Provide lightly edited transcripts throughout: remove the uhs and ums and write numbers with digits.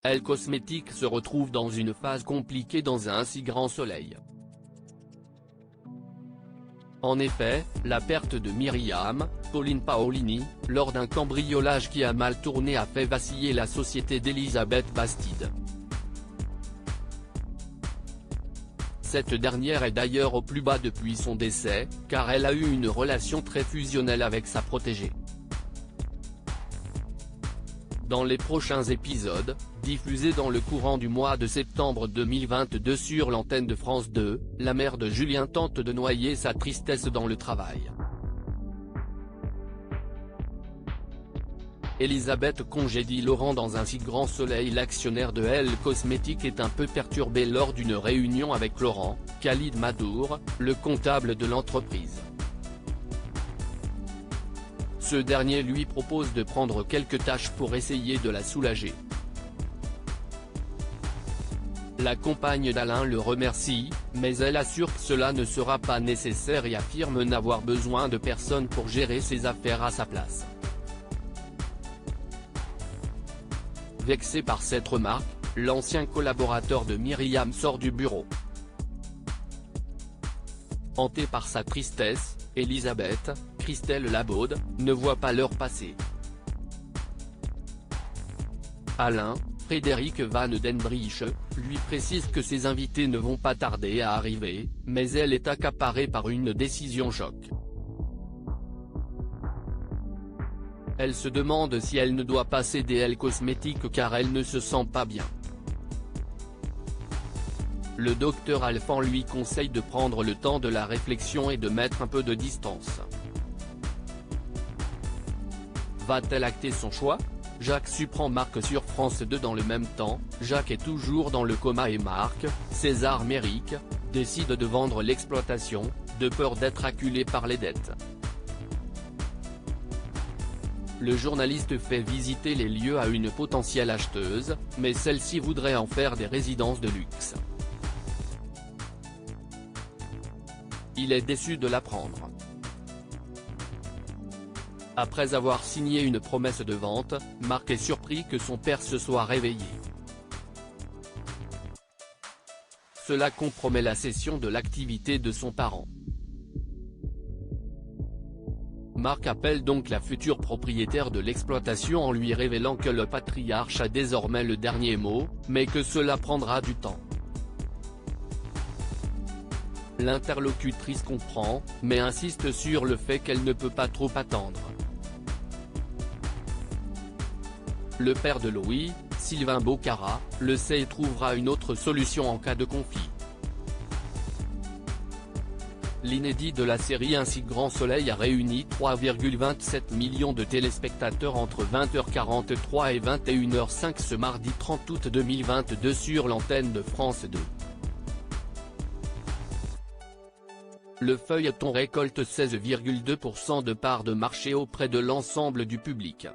Elle Cosmétique se retrouve dans une phase compliquée dans un si grand soleil. En effet, la perte de Myriam, Pauline Paolini, lors d'un cambriolage qui a mal tourné a fait vaciller la société d'Elisabeth Bastide. Cette dernière est d'ailleurs au plus bas depuis son décès, car elle a eu une relation très fusionnelle avec sa protégée. Dans les prochains épisodes, diffusés dans le courant du mois de septembre 2022 sur l'antenne de France 2, la mère de Julien tente de noyer sa tristesse dans le travail. Elisabeth congédie Laurent dans un si grand soleil. L'actionnaire de Elle Cosmétique est un peu perturbé lors d'une réunion avec Laurent, Khalid Madour, le comptable de l'entreprise. Ce dernier lui propose de prendre quelques tâches pour essayer de la soulager. La compagne d'Alain le remercie, mais elle assure que cela ne sera pas nécessaire et affirme n'avoir besoin de personne pour gérer ses affaires à sa place. Vexé par cette remarque, l'ancien collaborateur de Myriam sort du bureau. Hantée par sa tristesse, Elisabeth, Christelle Labaude, ne voit pas l'heure passer. Alain, Frédéric Van Denbrich, lui précise que ses invités ne vont pas tarder à arriver, mais elle est accaparée par une décision choc. Elle se demande si elle ne doit pas céder Elle Cosmétique car elle ne se sent pas bien. Le docteur Alphand lui conseille de prendre le temps de la réflexion et de mettre un peu de distance. Va-t-elle acter son choix? Jacques surprend Marc sur France 2 dans le même temps. Jacques est toujours dans le coma et Marc, César Méric, décide de vendre l'exploitation, de peur d'être acculé par les dettes. Le journaliste fait visiter les lieux à une potentielle acheteuse, mais celle-ci voudrait en faire des résidences de luxe. Il est déçu de l'apprendre. Après avoir signé une promesse de vente, Marc est surpris que son père se soit réveillé. Cela compromet la cession de l'activité de son parent. Marc appelle donc la future propriétaire de l'exploitation en lui révélant que le patriarche a désormais le dernier mot, mais que cela prendra du temps. L'interlocutrice comprend, mais insiste sur le fait qu'elle ne peut pas trop attendre. Le père de Louis, Sylvain Bocara, le sait et trouvera une autre solution en cas de conflit. L'inédit de la série Un si grand soleil a réuni 3,27 millions de téléspectateurs entre 20h43 et 21h05 ce mardi 30 août 2022 sur l'antenne de France 2. Le feuilleton récolte 16,2% de parts de marché auprès de l'ensemble du public.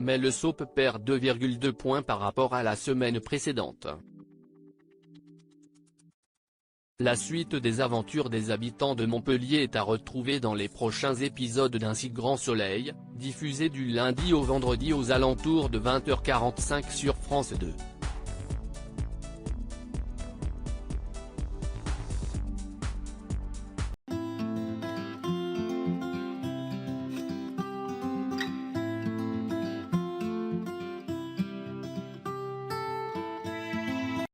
Mais le soap perd 2,2 points par rapport à la semaine précédente. La suite des aventures des habitants de Montpellier est à retrouver dans les prochains épisodes d'Un si grand soleil, diffusé du lundi au vendredi aux alentours de 20h45 sur France 2.